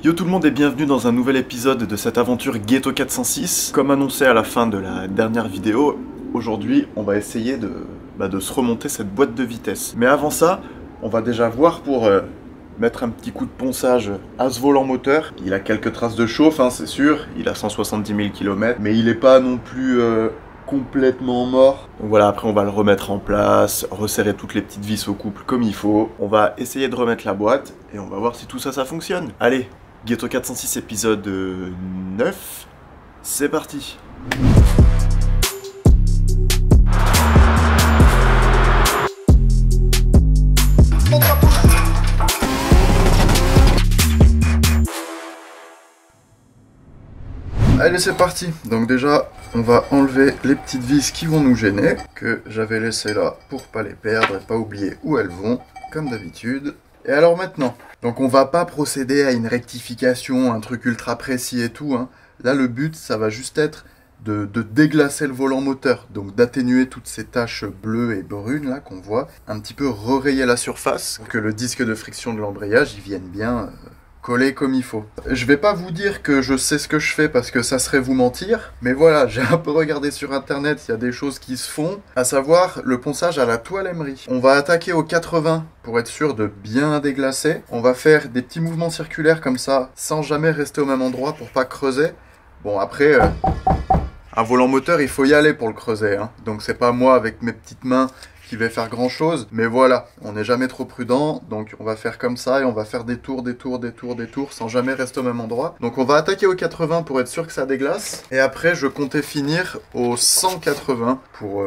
Yo tout le monde et bienvenue dans un nouvel épisode de cette aventure Ghetto 406. Comme annoncé à la fin de la dernière vidéo, aujourd'hui on va essayer de se remonter cette boîte de vitesse. Mais avant ça, on va déjà voir pour mettre un petit coup de ponçage à ce volant moteur. Il a quelques traces de chauffe, hein, c'est sûr, il a 170 000 km, mais il n'est pas non plus complètement mort. Donc voilà, après on va le remettre en place, resserrer toutes les petites vis au couple comme il faut. On va essayer de remettre la boîte et on va voir si tout ça fonctionne. Allez, Ghetto 406 épisode 9, c'est parti. Allez, c'est parti. Donc déjà, on va enlever les petites vis qui vont nous gêner, que j'avais laissées là pour pas les perdre et pas oublier où elles vont, comme d'habitude. Et alors maintenant, donc on va pas procéder à une rectification, un truc ultra précis et tout, hein. Là, le but, ça va juste être de déglacer le volant moteur, donc d'atténuer toutes ces taches bleues et brunes là qu'on voit, un petit peu re-rayer la surface, pour que le disque de friction de l'embrayage, il vienne bien coller comme il faut. Je vais pas vous dire que je sais ce que je fais parce que ça serait vous mentir, mais voilà, j'ai un peu regardé sur internet, il y a des choses qui se font, à savoir le ponçage à la toile Emery. On va attaquer au 80 pour être sûr de bien déglacer. On va faire des petits mouvements circulaires comme ça, sans jamais rester au même endroit pour pas creuser. Bon après, un volant moteur il faut y aller pour le creuser, hein. Donc c'est pas moi avec mes petites mains qui vais faire grand chose, mais voilà, on n'est jamais trop prudent, donc on va faire comme ça et on va faire des tours, sans jamais rester au même endroit. Donc on va attaquer au 80 pour être sûr que ça déglace, et après je comptais finir au 180 pour...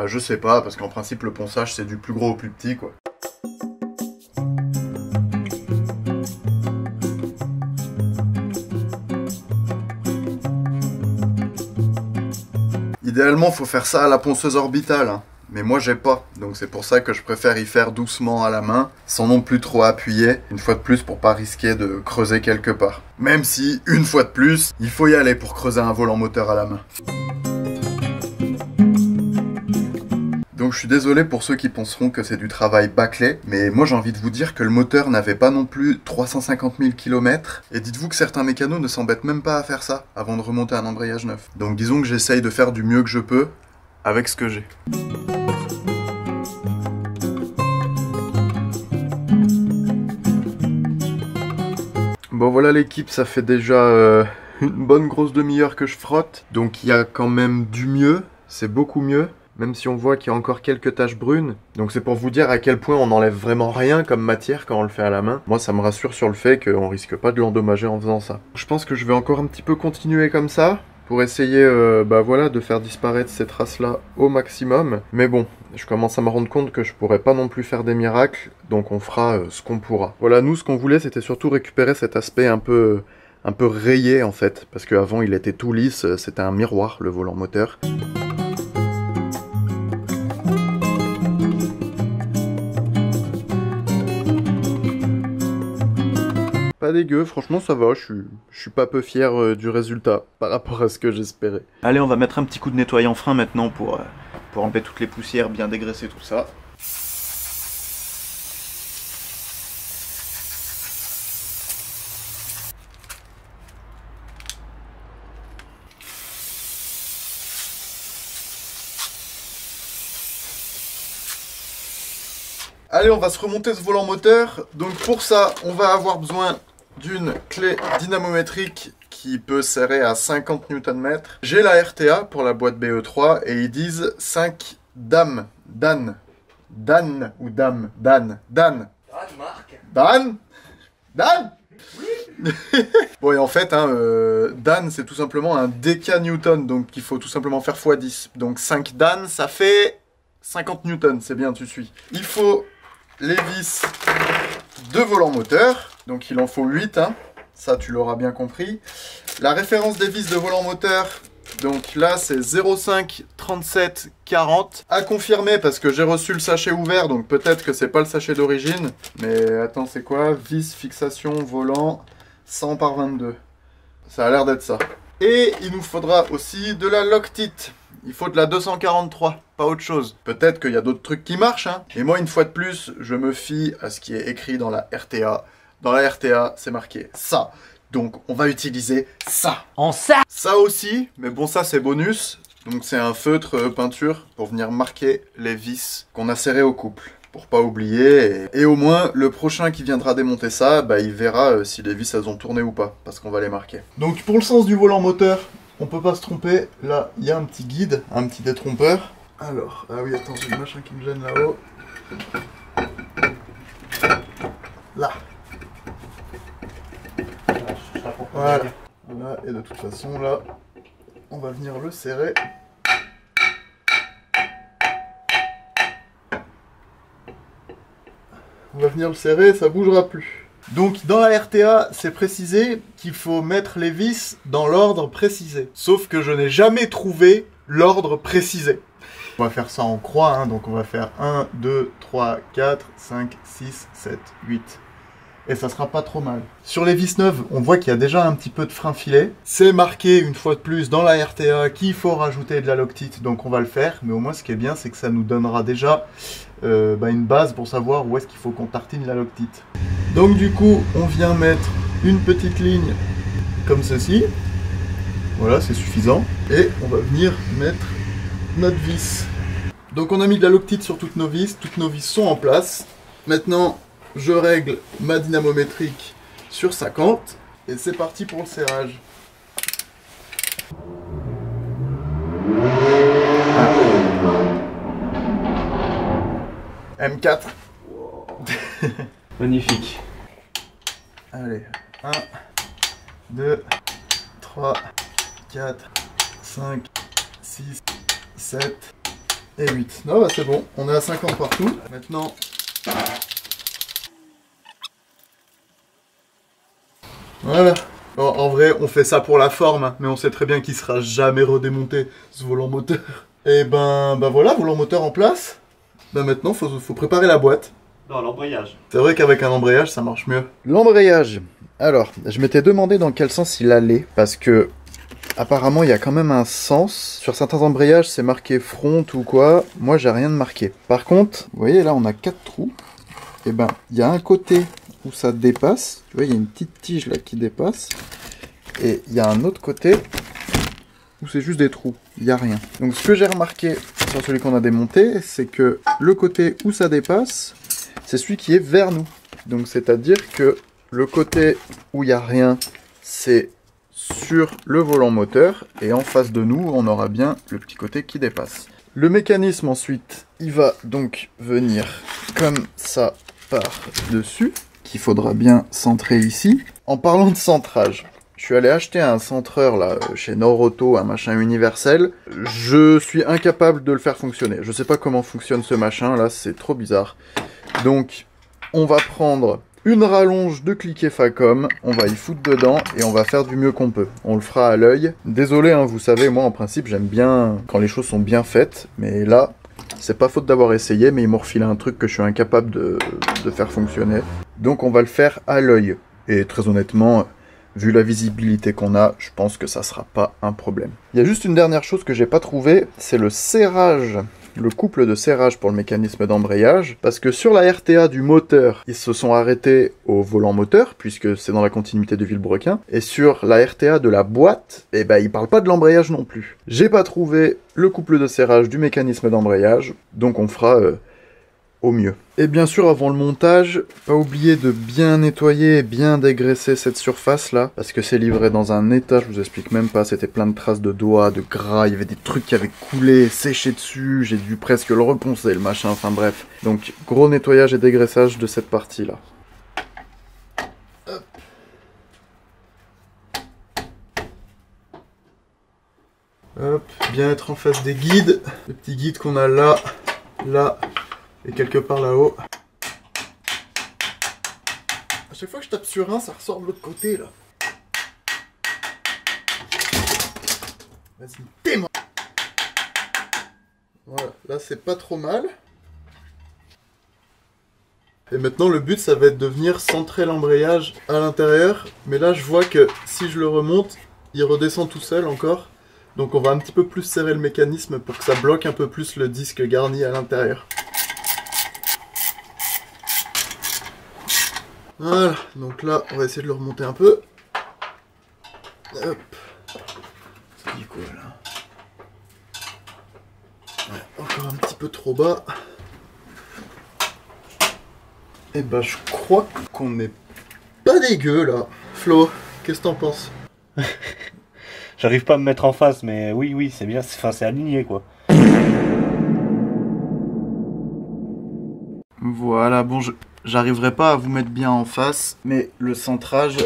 je sais pas, parce qu'en principe le ponçage c'est du plus gros au plus petit quoi. Idéalement, faut faire ça à la ponceuse orbitale, hein. Mais moi j'ai pas, donc c'est pour ça que je préfère y faire doucement à la main, sans non plus trop appuyer, une fois de plus pour pas risquer de creuser quelque part. Même si, une fois de plus, il faut y aller pour creuser un volant moteur à la main. Donc je suis désolé pour ceux qui penseront que c'est du travail bâclé, mais moi j'ai envie de vous dire que le moteur n'avait pas non plus 350 000 km, et dites-vous que certains mécanos ne s'embêtent même pas à faire ça, avant de remonter un embrayage neuf. Donc disons que j'essaye de faire du mieux que je peux, avec ce que j'ai. Bon voilà l'équipe, ça fait déjà une bonne grosse demi-heure que je frotte, donc il y a quand même du mieux, c'est beaucoup mieux. Même si on voit qu'il y a encore quelques taches brunes. Donc c'est pour vous dire à quel point on n'enlève vraiment rien comme matière quand on le fait à la main. Moi ça me rassure sur le fait qu'on risque pas de l'endommager en faisant ça. Je pense que je vais encore un petit peu continuer comme ça, pour essayer de faire disparaître ces traces là au maximum. Mais bon, je commence à me rendre compte que je pourrais pas non plus faire des miracles, donc on fera ce qu'on pourra. Voilà, nous ce qu'on voulait c'était surtout récupérer cet aspect un peu rayé en fait, parce qu'avant il était tout lisse, c'était un miroir le volant moteur. Pas dégueu, franchement ça va, je suis pas peu fier du résultat par rapport à ce que j'espérais. Allez, on va mettre un petit coup de nettoyant frein maintenant pour enlever toutes les poussières, bien dégraisser tout ça. Allez, on va se remonter ce volant moteur. Donc pour ça, on va avoir besoin d'une clé dynamométrique qui peut serrer à 50 Nm. J'ai la RTA pour la boîte BE3 et ils disent 5 dames. Dan ou dame? Dan. Marc. Dan. Oui. Bon et en fait, Dan c'est tout simplement un décanewton, donc il faut tout simplement faire x10. Donc 5 Dan ça fait 50 newtons, c'est bien, tu suis. Il faut les vis de volant moteur, donc il en faut 8, hein. Ça tu l'auras bien compris. La référence des vis de volant moteur, donc là c'est 05 37 40. À confirmer parce que j'ai reçu le sachet ouvert, donc peut-être que c'est pas le sachet d'origine. Mais attends, c'est quoi? Vis fixation volant 100 par 22. Ça a l'air d'être ça. Et il nous faudra aussi de la Loctite. Il faut de la 243, pas autre chose. Peut-être qu'il y a d'autres trucs qui marchent, hein. Et moi, une fois de plus, je me fie à ce qui est écrit dans la RTA. dans la RTA, c'est marqué ça. Donc on va utiliser ça. En ça. Ça aussi, mais bon ça c'est bonus. Donc c'est un feutre peinture pour venir marquer les vis qu'on a serrées au couple. Pour pas oublier. Et au moins, le prochain qui viendra démonter ça, bah, il verra si les vis elles ont tourné ou pas. Parce qu'on va les marquer. Donc pour le sens du volant moteur, on peut pas se tromper. Là, il y a un petit guide, un petit détrompeur. Alors, ah oui, attends, j'ai le machin qui me gêne là-haut. Là. Voilà. Voilà. Et de toute façon, là, on va venir le serrer. On va venir le serrer, ça bougera plus. Donc dans la RTA, c'est précisé qu'il faut mettre les vis dans l'ordre précisé. Sauf que je n'ai jamais trouvé l'ordre précisé. On va faire ça en croix, hein, donc on va faire 1, 2, 3, 4, 5, 6, 7, 8. Et ça sera pas trop mal. Sur les vis neuves, on voit qu'il y a déjà un petit peu de frein filet. C'est marqué une fois de plus dans la RTA qu'il faut rajouter de la loctite, donc on va le faire. Mais au moins ce qui est bien, c'est que ça nous donnera déjà une base pour savoir où est-ce qu'il faut qu'on tartine la loctite. Donc du coup, on vient mettre une petite ligne comme ceci. Voilà, c'est suffisant. Et on va venir mettre notre vis. Donc on a mis de la loctite sur toutes nos vis sont en place. Maintenant, je règle ma dynamométrique sur 50 et c'est parti pour le serrage. M4. Magnifique. Allez, 1, 2, 3, 4, 5, 6, 7 et 8. Non, bah c'est bon, on est à 50 partout. Maintenant, voilà. Bon, en vrai, on fait ça pour la forme, hein, mais on sait très bien qu'il sera jamais redémonté, ce volant moteur. Et ben voilà, volant moteur en place. Ben maintenant, faut préparer la boîte. Non, l'embrayage. C'est vrai qu'avec un embrayage, ça marche mieux. L'embrayage. Alors, je m'étais demandé dans quel sens il allait, parce que apparemment, il y a quand même un sens. Sur certains embrayages, c'est marqué front ou quoi. Moi, j'ai rien de marqué. Par contre, vous voyez, là, on a 4 trous. Et ben, il y a un côté où ça dépasse. Tu vois, il y a une petite tige là qui dépasse. Et il y a un autre côté où c'est juste des trous. Il n'y a rien. Donc, ce que j'ai remarqué sur celui qu'on a démonté, c'est que le côté où ça dépasse, c'est celui qui est vers nous. Donc, c'est-à-dire que le côté où il n'y a rien, c'est sur le volant moteur. Et en face de nous, on aura bien le petit côté qui dépasse. Le mécanisme, ensuite, il va donc venir comme ça par-dessus, qu'il faudra bien centrer ici. En parlant de centrage, je suis allé acheter un centreur là chez Norauto, un machin universel. Je suis incapable de le faire fonctionner. Je sais pas comment fonctionne ce machin là, c'est trop bizarre. Donc, on va prendre une rallonge de cliquet Facom, on va y foutre dedans et on va faire du mieux qu'on peut. On le fera à l'œil. Désolé, hein, vous savez, moi en principe j'aime bien quand les choses sont bien faites, mais là, c'est pas faute d'avoir essayé, mais ils m'ont refilé un truc que je suis incapable de faire fonctionner. Donc on va le faire à l'œil. Et très honnêtement, vu la visibilité qu'on a, je pense que ça sera pas un problème. Il y a juste une dernière chose que j'ai pas trouvé, c'est le serrage. Le couple de serrage pour le mécanisme d'embrayage, parce que sur la RTA du moteur, ils se sont arrêtés au volant moteur, puisque c'est dans la continuité du Vilebrequin, et sur la RTA de la boîte, eh ben ils parlent pas de l'embrayage non plus. J'ai pas trouvé le couple de serrage du mécanisme d'embrayage, donc on fera au mieux. Et bien sûr, avant le montage, pas oublier de bien nettoyer et bien dégraisser cette surface là, parce que c'est livré dans un état, je vous explique même pas, c'était plein de traces de doigts, de gras, il y avait des trucs qui avaient coulé, séché dessus, j'ai dû presque le reponcer, le machin, enfin bref. Donc, gros nettoyage et dégraissage de cette partie là. Hop. Hop, bien être en face des guides, le petit guide qu'on a là, là, et quelque part là-haut. À chaque fois que je tape sur un, ça ressort de l'autre côté là. Vas-y, t'es-moi. Voilà, là c'est pas trop mal. Et maintenant le but ça va être de venir centrer l'embrayage à l'intérieur. Mais là je vois que si je le remonte, il redescend tout seul encore. Donc on va un petit peu plus serrer le mécanisme pour que ça bloque un peu plus le disque garni à l'intérieur. Voilà, donc là, on va essayer de le remonter un peu. Hop. C'est dit quoi là? Ouais, encore un petit peu trop bas. Et bah je crois qu'on n'est pas dégueu là. Flo, qu'est-ce que t'en penses? J'arrive pas à me mettre en face, mais oui, c'est bien, c'est aligné quoi. Voilà, bon, j'arriverai pas à vous mettre bien en face, mais le centrage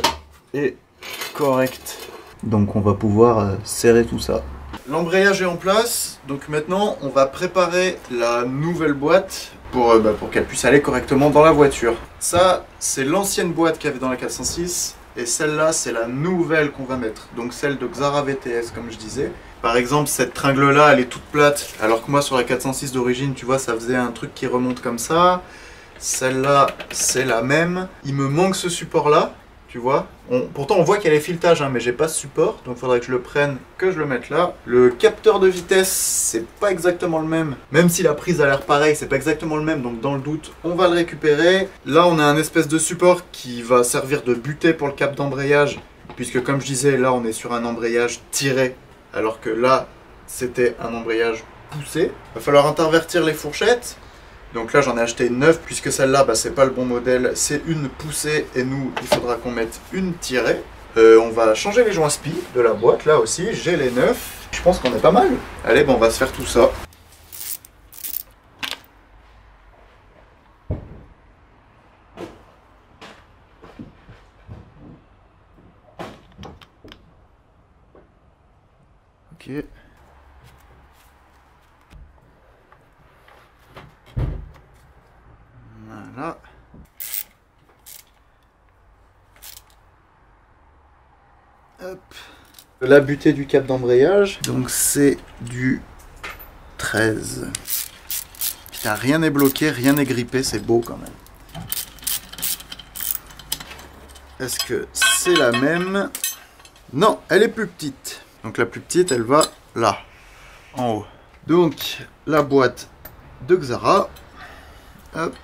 est correct. Donc on va pouvoir serrer tout ça. L'embrayage est en place, donc maintenant on va préparer la nouvelle boîte pour qu'elle puisse aller correctement dans la voiture. Ça, c'est l'ancienne boîte qu'il y avait dans la 406, et celle-là, c'est la nouvelle qu'on va mettre. Donc celle de Xara VTS, comme je disais. Par exemple, cette tringle-là, elle est toute plate, alors que moi, sur la 406 d'origine, tu vois, ça faisait un truc qui remonte comme ça. Celle-là, c'est la même. Il me manque ce support-là, tu vois. Pourtant, on voit qu'il y a les filetages, hein, mais j'ai pas ce support, donc il faudrait que je le prenne, que je le mette là. Le capteur de vitesse, c'est pas exactement le même. Même si la prise a l'air pareille, c'est pas exactement le même, donc dans le doute, on va le récupérer. Là, on a un espèce de support qui va servir de butée pour le cap d'embrayage, puisque comme je disais, là, on est sur un embrayage tiré, alors que là, c'était un embrayage poussé. Il va falloir intervertir les fourchettes. Donc là, j'en ai acheté une neuve, puisque celle-là, c'est pas le bon modèle, c'est une poussée, et nous, il faudra qu'on mette une tirée. On va changer les joints spi de la boîte, là aussi, j'ai les neufs. Je pense qu'on est pas mal. Allez, on va se faire tout ça. Ok. Voilà. Hop. La butée du cap d'embrayage, donc c'est du 13. Putain, rien n'est bloqué, rien n'est grippé, c'est beau quand même. Est-ce que c'est la même? Non, elle est plus petite. Donc la plus petite, elle va là, en haut. Donc la boîte de Xara. Hop.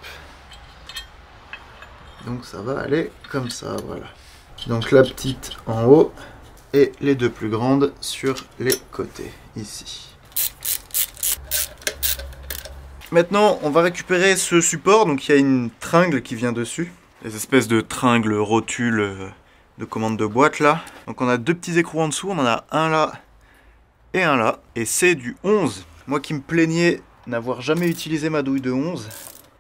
Donc ça va aller comme ça, voilà. Donc la petite en haut et les deux plus grandes sur les côtés, ici. Maintenant, on va récupérer ce support. Donc il y a une tringle qui vient dessus. Les espèces de tringles rotules de commande de boîte là. Donc on a deux petits écrous en dessous. On en a un là et un là. Et c'est du 11. Moi qui me plaignais n'avoir jamais utilisé ma douille de 11,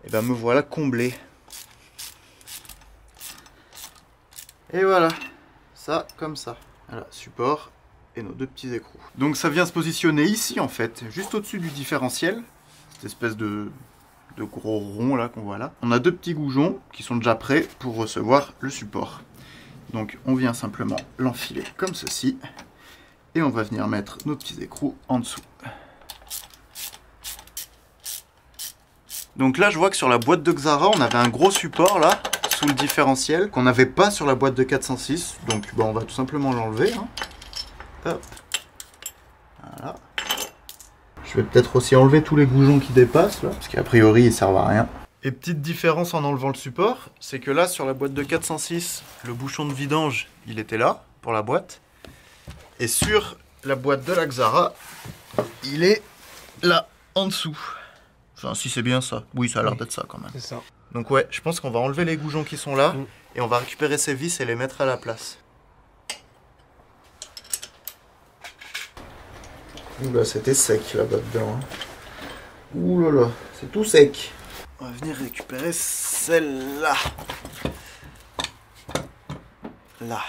et ben me voilà comblé. Et voilà, ça comme ça. Voilà, support et nos deux petits écrous. Donc ça vient se positionner ici en fait, juste au-dessus du différentiel. Cette espèce de gros rond là qu'on voit là. On a deux petits goujons qui sont déjà prêts pour recevoir le support. Donc on vient simplement l'enfiler comme ceci. Et on va venir mettre nos petits écrous en dessous. Donc là je vois que sur la boîte de Xara on avait un gros support là, sous le différentiel, qu'on n'avait pas sur la boîte de 406. Donc on va tout simplement l'enlever. Hein. Hop. Voilà. Je vais peut-être aussi enlever tous les goujons qui dépassent là, parce qu'a priori ils servent à rien. Et petite différence en enlevant le support, c'est que là sur la boîte de 406, le bouchon de vidange il était là pour la boîte. Et sur la boîte de la Xara, il est là en dessous. Enfin si c'est bien ça. Oui, ça a l'air d'être ça quand même. C'est ça. Donc ouais, je pense qu'on va enlever les goujons qui sont là et on va récupérer ces vis et les mettre à la place. Oula, c'était sec là-bas dedans. Hein. Ouh là là, c'est tout sec. On va venir récupérer celle-là. Là.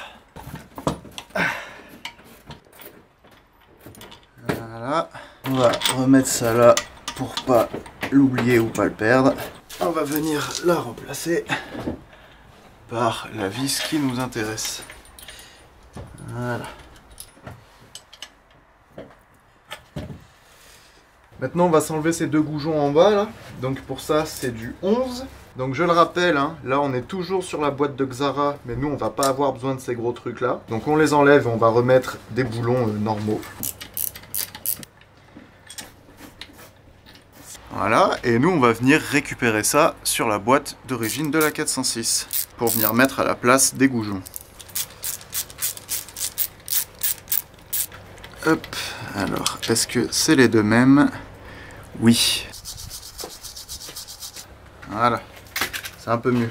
Voilà. On va remettre ça là pour pas l'oublier ou pas le perdre. On va venir la remplacer par la vis qui nous intéresse. Voilà. Maintenant on va s'enlever ces deux goujons en bas là. Donc pour ça c'est du 11. Donc je le rappelle, hein, là on est toujours sur la boîte de Xara, mais nous on va pas avoir besoin de ces gros trucs là. Donc on les enlève et on va remettre des boulons normaux. Voilà, et nous on va venir récupérer ça sur la boîte d'origine de la 406. pour venir mettre à la place des goujons. Hop, alors, est-ce que c'est les deux mêmes? Oui. Voilà, c'est un peu mieux.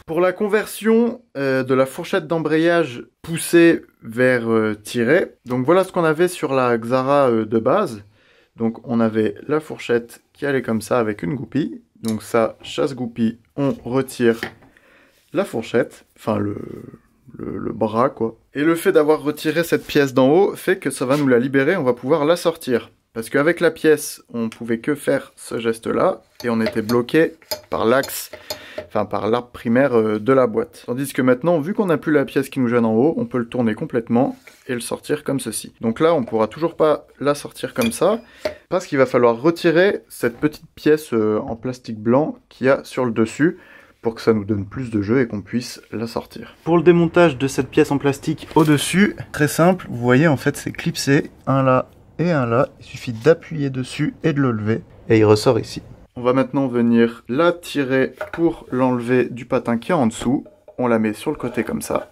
Pour la conversion de la fourchette d'embrayage poussée vers tirée, donc voilà ce qu'on avait sur la Xara de base. Donc on avait la fourchette qui allait comme ça avec une goupille. Donc ça, chasse goupille, on retire la fourchette, enfin le bras quoi. Et le fait d'avoir retiré cette pièce d'en haut fait que ça va nous la libérer, on va pouvoir la sortir. Parce qu'avec la pièce, on pouvait que faire ce geste-là, et on était bloqué par l'axe, enfin par l'arbre primaire de la boîte. Tandis que maintenant, vu qu'on n'a plus la pièce qui nous gêne en haut, on peut le tourner complètement et le sortir comme ceci. Donc là, on ne pourra toujours pas la sortir comme ça, parce qu'il va falloir retirer cette petite pièce en plastique blanc qu'il y a sur le dessus, pour que ça nous donne plus de jeu et qu'on puisse la sortir. Pour le démontage de cette pièce en plastique au-dessus, très simple, vous voyez en fait c'est clipsé, un là et un là, il suffit d'appuyer dessus et de le lever, et il ressort ici. On va maintenant venir la tirer pour l'enlever du patin qui est en dessous, on la met sur le côté comme ça,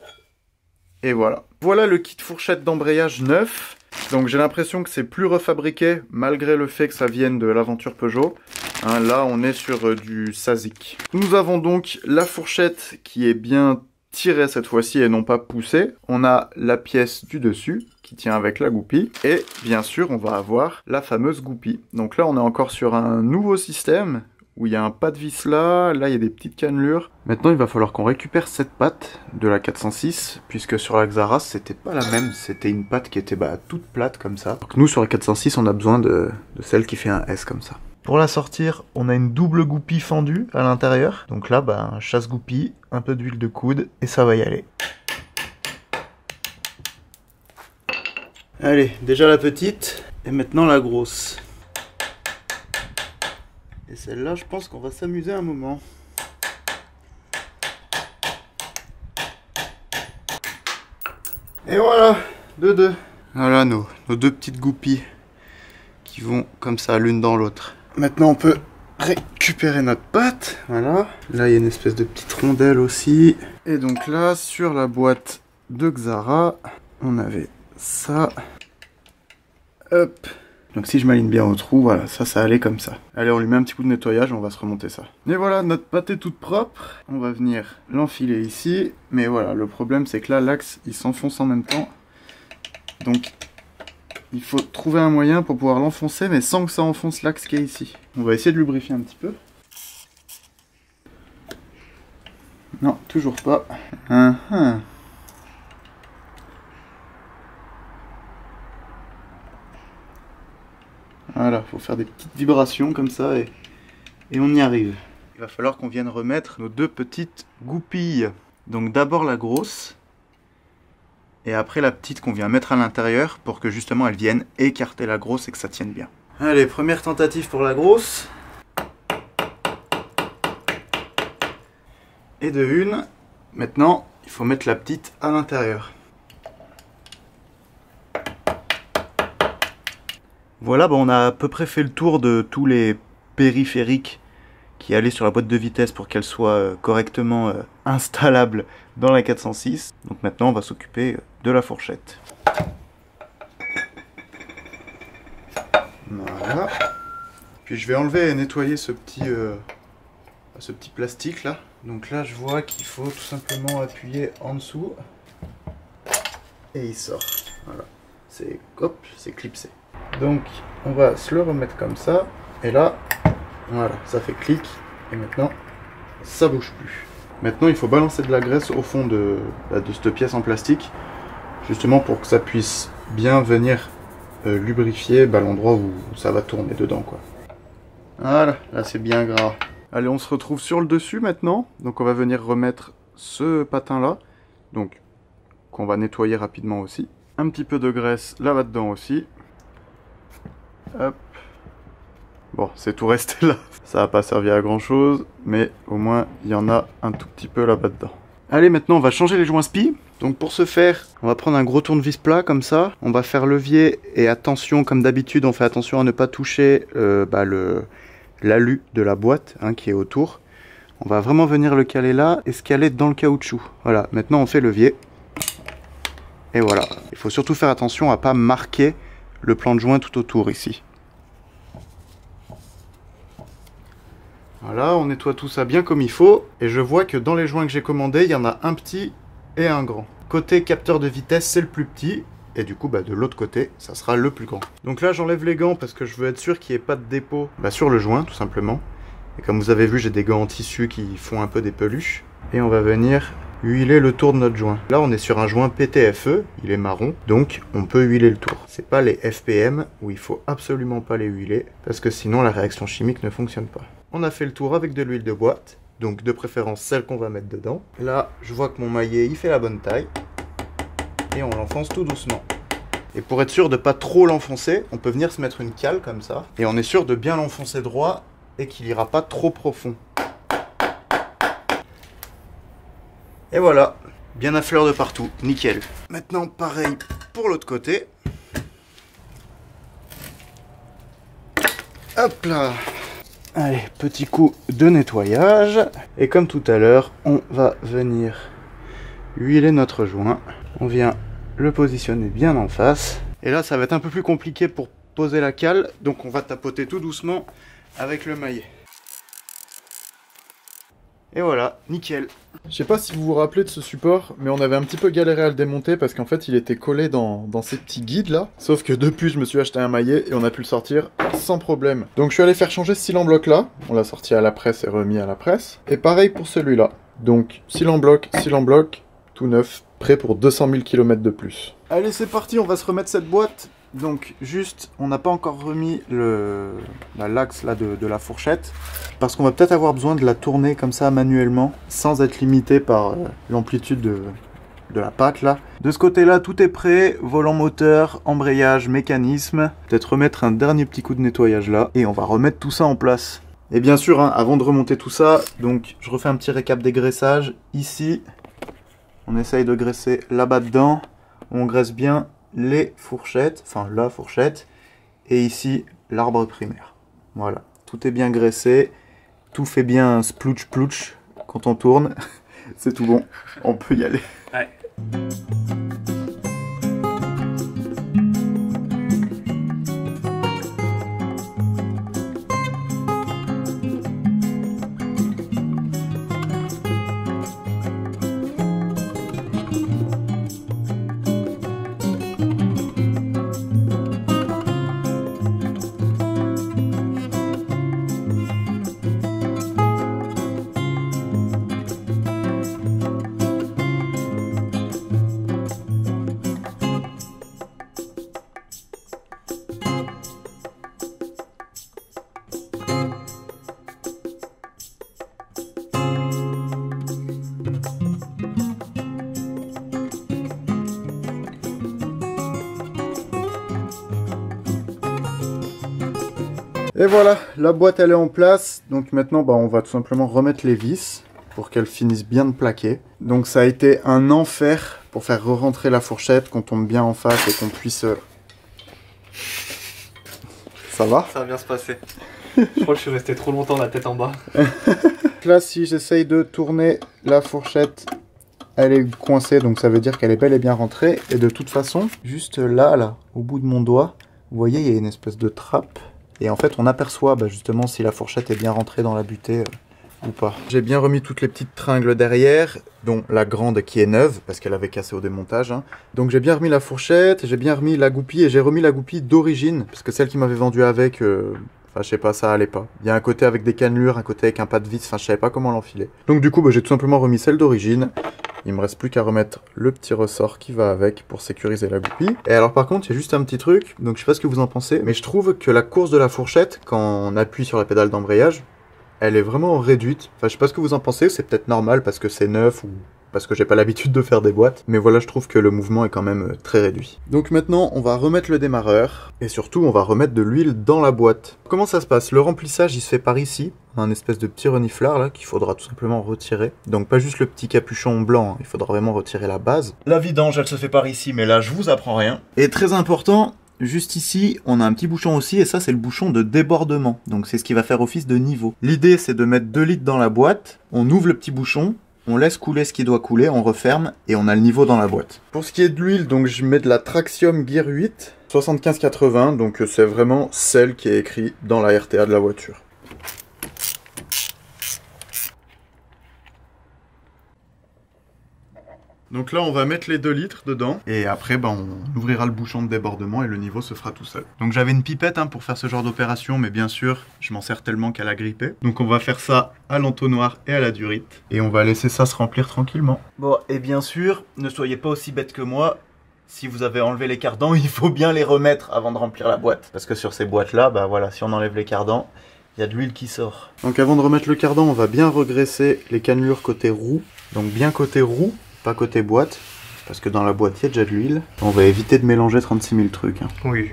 et voilà. Voilà le kit fourchette d'embrayage neuf, donc j'ai l'impression que c'est plus refabriqué, malgré le fait que ça vienne de l'aventure Peugeot. Hein, là on est sur du Sasic. Nous avons donc la fourchette qui est bien tirée cette fois-ci et non pas poussée. On a la pièce du dessus qui tient avec la goupille. Et bien sûr, on va avoir la fameuse goupille. Donc là, on est encore sur un nouveau système où il y a un pas de vis là, là il y a des petites cannelures. Maintenant, il va falloir qu'on récupère cette patte de la 406, puisque sur la Xara, c'était pas la même. C'était une patte qui était toute plate comme ça. Donc nous, sur la 406, on a besoin de celle qui fait un S comme ça. Pour la sortir, on a une double goupille fendue à l'intérieur. Donc là, chasse goupille, un peu d'huile de coude et ça va y aller. Allez, déjà la petite et maintenant la grosse. Et celle-là, je pense qu'on va s'amuser un moment. Et voilà, deux. Voilà nos deux petites goupilles qui vont comme ça l'une dans l'autre. Maintenant, on peut récupérer notre pâte. Voilà. Là, il y a une espèce de petite rondelle aussi. Et donc là, sur la boîte de Xara, on avait ça. Hop. Donc si je m'aligne bien au trou, voilà, ça allait comme ça. Allez, on lui met un petit coup de nettoyage, on va se remonter ça. Et voilà, notre pâte est toute propre. On va venir l'enfiler ici. Mais voilà, le problème, c'est que là, l'axe, il s'enfonce en même temps. Donc, il faut trouver un moyen pour pouvoir l'enfoncer, mais sans que ça enfonce l'axe qui est ici. On va essayer de lubrifier un petit peu. Non, toujours pas. Voilà, faut faire des petites vibrations comme ça et on y arrive. Il va falloir qu'on vienne remettre nos deux petites goupilles. Donc d'abord la grosse. Et après la petite qu'on vient mettre à l'intérieur pour que justement elle vienne écarter la grosse et que ça tienne bien. Allez, première tentative pour la grosse. Et de une. Maintenant, il faut mettre la petite à l'intérieur. Voilà, on a à peu près fait le tour de tous les périphériques qui allaient sur la boîte de vitesse pour qu'elle soit correctement installable dans la 406. Donc maintenant, on va s'occuper de la fourchette. Voilà. Puis je vais enlever et nettoyer ce petit plastique là. Donc là, je vois qu'il faut tout simplement appuyer en dessous. Et il sort. Voilà. C'est hop, c'est clipsé. Donc, on va se le remettre comme ça. Et là, voilà, ça fait clic. Et maintenant, ça bouge plus. Maintenant, il faut balancer de la graisse au fond de cette pièce en plastique. Justement pour que ça puisse bien venir lubrifier l'endroit où ça va tourner dedans, quoi. Voilà, là c'est bien gras. Allez, on se retrouve sur le dessus maintenant. Donc on va venir remettre ce patin là. Donc, qu'on va nettoyer rapidement aussi. Un petit peu de graisse là-bas dedans aussi. Hop. Bon, c'est tout resté là. Ça n'a pas servi à grand chose, mais au moins il y en a un tout petit peu là-bas dedans. Allez, maintenant on va changer les joints spi. Donc pour ce faire, on va prendre un gros tournevis plat comme ça. On va faire levier et attention, comme d'habitude, on fait attention à ne pas toucher l'alu de la boîte qui est autour. On va vraiment venir le caler là et se caler dans le caoutchouc. Voilà, maintenant on fait levier. Et voilà, il faut surtout faire attention à pas marquer le plan de joint tout autour ici. Voilà, on nettoie tout ça bien comme il faut. Et je vois que dans les joints que j'ai commandés, il y en a un petit et un grand. Côté capteur de vitesse, c'est le plus petit. Et du coup, de l'autre côté, ça sera le plus grand. Donc là, j'enlève les gants parce que je veux être sûr qu'il n'y ait pas de dépôt sur le joint, tout simplement. Et comme vous avez vu, j'ai des gants en tissu qui font un peu des peluches. Et on va venir huiler le tour de notre joint. Là, on est sur un joint PTFE, il est marron, donc on peut huiler le tour. C'est pas les FPM où il faut absolument pas les huiler, parce que sinon la réaction chimique ne fonctionne pas. On a fait le tour avec de l'huile de boîte, donc de préférence celle qu'on va mettre dedans. Là, je vois que mon maillet, il fait la bonne taille. Et on l'enfonce tout doucement. Et pour être sûr de pas trop l'enfoncer, on peut venir se mettre une cale comme ça. Et on est sûr de bien l'enfoncer droit et qu'il ira pas trop profond. Et voilà, bien à fleur de partout, nickel. Maintenant pareil pour l'autre côté. Hop là. Allez, petit coup de nettoyage. Et comme tout à l'heure, on va venir huiler notre joint. On vient le positionner bien en face. Et là, ça va être un peu plus compliqué pour poser la cale. Donc on va tapoter tout doucement avec le maillet. Et voilà, nickel. Je sais pas si vous vous rappelez de ce support, mais on avait un petit peu galéré à le démonter parce qu'en fait il était collé dans ces petits guides là. Sauf que depuis je me suis acheté un maillet et on a pu le sortir sans problème. Donc je suis allé faire changer ce cyle en bloc là. On l'a sorti à la presse et remis à la presse. Et pareil pour celui-là. Donc cyle en bloc, tout neuf, prêt pour 200 000 km de plus. Allez c'est parti, on va se remettre cette boîte. Donc juste, on n'a pas encore remis l'axe là de la fourchette parce qu'on va peut-être avoir besoin de la tourner comme ça manuellement sans être limité par l'amplitude de la patte là. De ce côté là tout est prêt, volant moteur, embrayage, mécanisme. Peut-être remettre un dernier petit coup de nettoyage là et on va remettre tout ça en place. Et bien sûr, avant de remonter tout ça, donc je refais un petit récap des graissages. Ici, on essaye de graisser là-bas dedans, on graisse bien les fourchettes, enfin la fourchette, et ici l'arbre primaire. Voilà, tout est bien graissé, tout fait bien splouch quand on tourne. C'est tout bon, on peut y aller. Ouais. Et voilà, la boîte elle est en place. Donc maintenant on va tout simplement remettre les vis pour qu'elles finissent bien de plaquer. Donc ça a été un enfer pour faire re-rentrer la fourchette, qu'on tombe bien en face et qu'on puisse... Ça va? Ça va bien se passer. Je crois que je suis resté trop longtemps la tête en bas. Là si j'essaye de tourner la fourchette, elle est coincée, donc ça veut dire qu'elle est bel et bien rentrée. Et de toute façon, juste là, au bout de mon doigt, vous voyez il y a une espèce de trappe. Et en fait, on aperçoit justement si la fourchette est bien rentrée dans la butée ou pas. J'ai bien remis toutes les petites tringles derrière, dont la grande qui est neuve, parce qu'elle avait cassé au démontage. Donc j'ai bien remis la fourchette, j'ai bien remis la goupille, et j'ai remis la goupille d'origine, parce que celle qui m'avait vendue avec, enfin je sais pas, ça allait pas. Il y a un côté avec des cannelures, un côté avec un pas de vis, enfin je savais pas comment l'enfiler. Donc du coup, j'ai tout simplement remis celle d'origine. Il me reste plus qu'à remettre le petit ressort qui va avec pour sécuriser la goupille. Et alors par contre, il y a juste un petit truc, donc je sais pas ce que vous en pensez, mais je trouve que la course de la fourchette, quand on appuie sur la pédale d'embrayage, elle est vraiment réduite. Enfin, je sais pas ce que vous en pensez, c'est peut-être normal parce que c'est neuf ou parce que j'ai pas l'habitude de faire des boîtes. Mais voilà, je trouve que le mouvement est quand même très réduit. Donc maintenant, on va remettre le démarreur. Et surtout, on va remettre de l'huile dans la boîte. Comment ça se passe? Le remplissage, il se fait par ici. On a un espèce de petit reniflard là qu'il faudra tout simplement retirer. Donc pas juste le petit capuchon blanc, il faudra vraiment retirer la base. La vidange, elle se fait par ici, mais là, je vous apprends rien. Et très important, juste ici, on a un petit bouchon aussi, et ça c'est le bouchon de débordement. Donc c'est ce qui va faire office de niveau. L'idée c'est de mettre 2 litres dans la boîte, on ouvre le petit bouchon, on laisse couler ce qui doit couler, on referme, et on a le niveau dans la boîte. Pour ce qui est de l'huile, donc je mets de la Traxium Gear 8, 75-80, donc c'est vraiment celle qui est écrite dans la RTA de la voiture. Donc là, on va mettre les 2 litres dedans. Et après, on ouvrira le bouchon de débordement et le niveau se fera tout seul. Donc j'avais une pipette pour faire ce genre d'opération, mais bien sûr, je m'en sers tellement qu'elle a grippé. Donc on va faire ça à l'entonnoir et à la durite. Et on va laisser ça se remplir tranquillement. Bon, et bien sûr, ne soyez pas aussi bête que moi. Si vous avez enlevé les cardans, il faut bien les remettre avant de remplir la boîte. Parce que sur ces boîtes-là, voilà, si on enlève les cardans, il y a de l'huile qui sort. Donc avant de remettre le cardan, on va bien regraisser les cannelures côté roue. Donc bien côté roue. Pas côté boîte, parce que dans la boîte il y a déjà de l'huile. On va éviter de mélanger 36 000 trucs. Hein. Oui.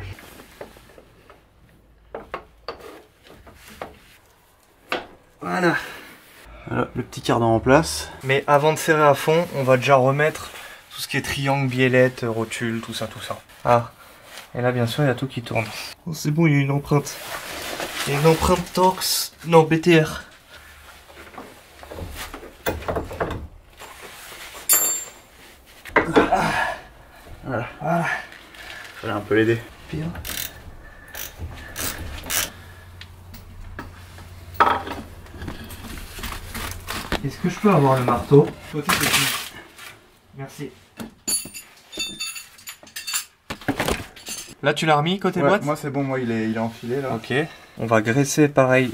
Voilà. Voilà, le petit cardan en place. Mais avant de serrer à fond, on va déjà remettre tout ce qui est triangle, biellette, rotule, tout ça. Ah, et là bien sûr il y a tout qui tourne. Oh, c'est bon, il y a une empreinte. Il y a une empreinte Torx, non BTR. Voilà. Ça va un peu l'aider. Bien. Est-ce que je peux avoir le marteau? Merci. Là tu l'as remis côté boîte? Moi c'est bon, moi il est enfilé là. Ok. On va graisser pareil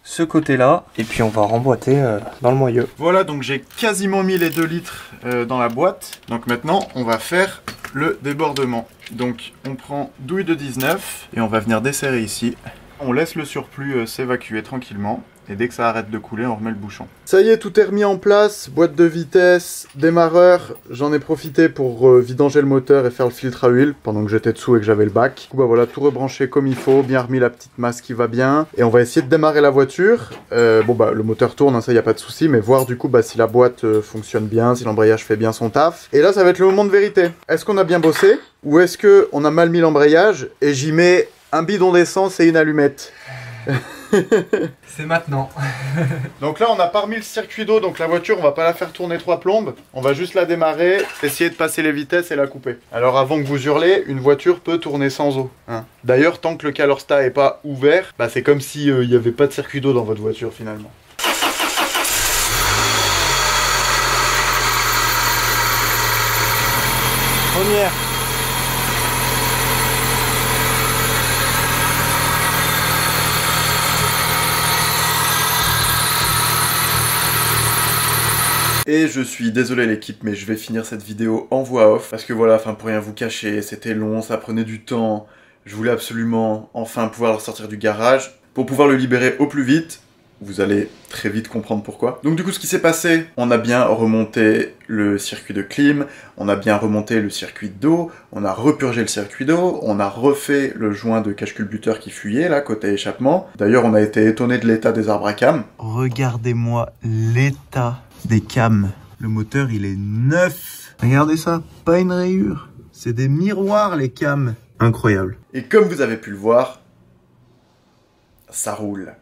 ce côté-là et puis on va remboîter dans le moyeu. Voilà, donc j'ai quasiment mis les 2 litres dans la boîte. Donc maintenant on va faire le débordement. Donc on prend douille de 19 et on va venir desserrer ici. On laisse le surplus s'évacuer tranquillement. Et dès que ça arrête de couler, on remet le bouchon. Ça y est, tout est remis en place. Boîte de vitesse, démarreur. J'en ai profité pour vidanger le moteur et faire le filtre à huile pendant que j'étais dessous et que j'avais le bac. Du coup, voilà, tout rebranché comme il faut. Bien remis la petite masse qui va bien. Et on va essayer de démarrer la voiture. Le moteur tourne, hein, ça, il n'y a pas de souci. Mais voir du coup si la boîte fonctionne bien, si l'embrayage fait bien son taf. Et là, ça va être le moment de vérité. Est-ce qu'on a bien bossé? Ou est-ce qu'on a mal mis l'embrayage et j'y mets un bidon d'essence et une allumette? C'est maintenant. Donc là on n'a pas remis le circuit d'eau, donc la voiture on va pas la faire tourner 3 plombes. On va juste la démarrer, essayer de passer les vitesses et la couper. Alors avant que vous hurlez, une voiture peut tourner sans eau. Hein. D'ailleurs tant que le calorstat est pas ouvert, c'est comme si il n'y avait pas de circuit d'eau dans votre voiture finalement. Première. Et je suis désolé l'équipe, mais je vais finir cette vidéo en voix off. Parce que voilà, pour rien vous cacher, c'était long, ça prenait du temps. Je voulais absolument enfin pouvoir le sortir du garage. Pour pouvoir le libérer au plus vite, vous allez très vite comprendre pourquoi. Donc du coup, ce qui s'est passé, on a bien remonté le circuit de clim, on a bien remonté le circuit d'eau, on a repurgé le circuit d'eau, on a refait le joint de cache-culbuteur qui fuyait là, côté échappement. D'ailleurs, on a été étonné de l'état des arbres à cam. Regardez-moi l'état des cams. Le moteur, il est neuf. Regardez ça, pas une rayure. C'est des miroirs, les cams. Incroyable. Et comme vous avez pu le voir, ça roule.